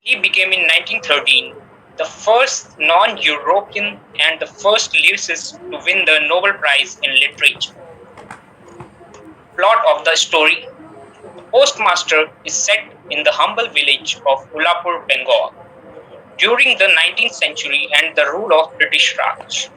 He became in 1913 the first non-European and the first lyricist to win the Nobel Prize in Literature. Plot of the story: the postmaster is set in the humble village of Ullapur, Bengal, during the 19th century and the rule of British Raj.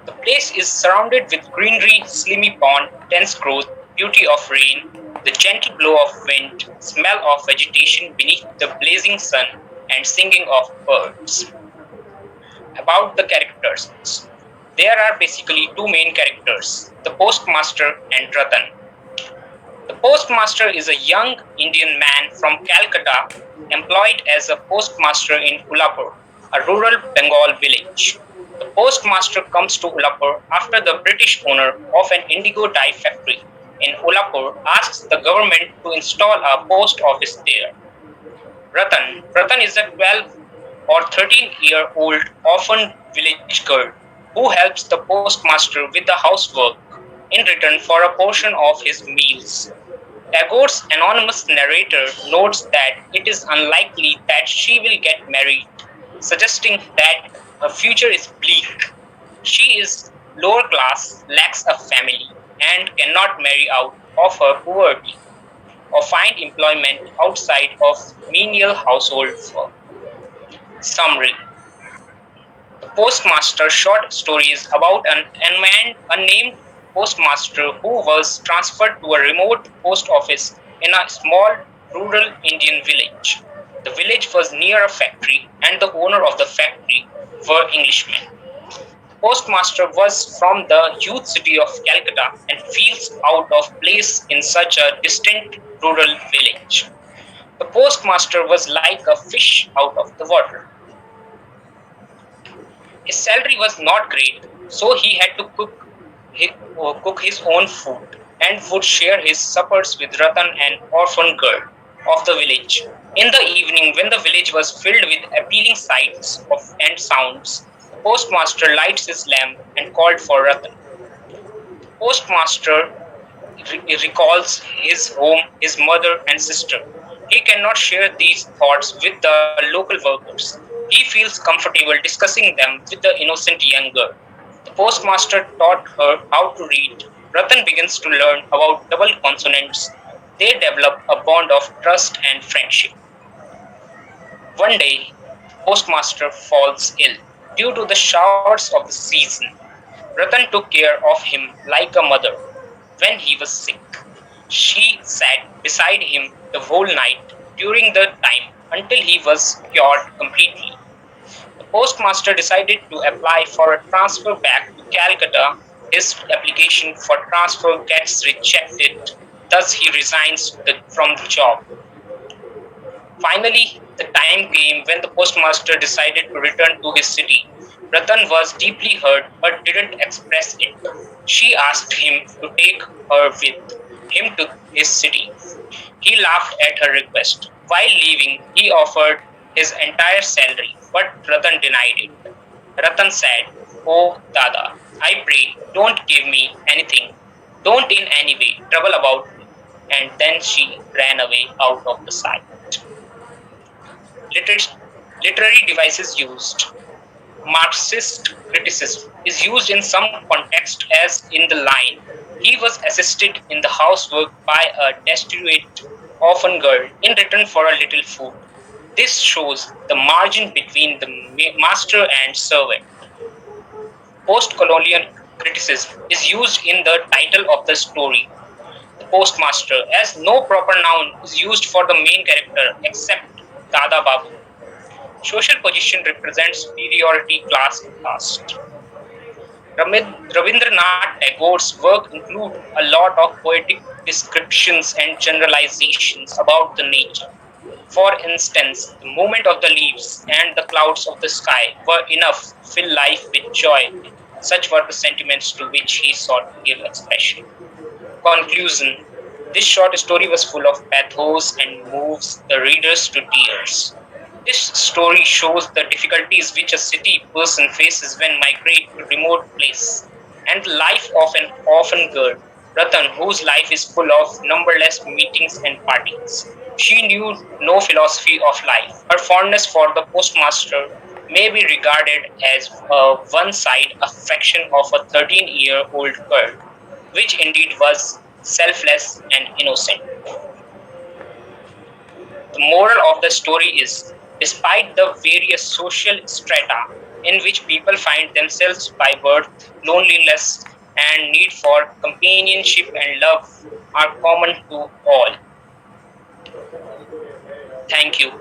The place is surrounded with greenery, slimy pond, dense growth, beauty of rain, the gentle blow of wind, smell of vegetation beneath the blazing sun, and singing of birds. About the characters. There are basically two main characters, the postmaster and Ratan. The postmaster is a young Indian man from Calcutta employed as a postmaster in Ullapur, a rural Bengal village. The postmaster comes to Ullapur after the British owner of an indigo dye factory in Ullapur asks the government to install a post office there. Ratan is a 12 or 13-year-old orphan village girl who helps the postmaster with the housework in return for a portion of his meals. Tagore's anonymous narrator notes that it is unlikely that she will get married, suggesting that her future is bleak. She is lower class, lacks a family, and cannot marry out of her poverty or find employment outside of menial household work. Summary: the Postmaster short story is about an unnamed postmaster who was transferred to a remote post office in a small rural Indian village. The village was near a factory, and the owner of the factory were Englishmen. The postmaster was from the huge city of Calcutta and feels out of place in such a distant rural village. The postmaster was like a fish out of the water. His salary was not great, so he had to cook his own food and would share his suppers with Ratan, an orphan girl of the village. In the evening, when the village was filled with appealing sights and sounds, the postmaster lights his lamp and called for Ratan. The postmaster recalls his home, his mother, and sister. He cannot share these thoughts with the local workers. He feels comfortable discussing them with the innocent young girl. The postmaster taught her how to read. Ratan begins to learn about double consonants. They develop a bond of trust and friendship. One day, the postmaster falls ill due to the showers of the season. Ratan took care of him like a mother when he was sick. She sat beside him the whole night during the time until he was cured completely. The postmaster decided to apply for a transfer back to Calcutta. His application for transfer gets rejected, thus, he resigns from the job. Finally, the time came when the postmaster decided to return to his city. Ratan was deeply hurt but didn't express it. She asked him to take her with him to his city. He laughed at her request. While leaving, he offered his entire salary, but Ratan denied it. Ratan said, "Oh, Dada, I pray, don't give me anything. Don't in any way trouble about me." And then she ran away out of the sight. Literary devices used. Marxist criticism is used in some context, as in the line, "He was assisted in the housework by a destitute orphan girl in return for a little food." This shows the margin between the master and servant. Post-colonial criticism is used in the title of the story, the postmaster, as no proper noun is used for the main character except Dada Babu. Social position represents superiority, class, and caste. Rabindranath Tagore's work include a lot of poetic descriptions and generalizations about the nature. For instance, the movement of the leaves and the clouds of the sky were enough to fill life with joy. Such were the sentiments to which he sought to give expression. Conclusion: this short story was full of pathos and moves the readers to tears. This story shows the difficulties which a city person faces when migrating to a remote place, and the life of an orphan girl Ratan, whose life is full of numberless meetings and parties. She knew no philosophy of life. Her fondness for the postmaster may be regarded as a one side affection of a 13-year-old girl, which indeed was selfless and innocent. The moral of the story is despite the various social strata in which people find themselves by birth, loneliness and need for companionship and love are common to all. Thank you.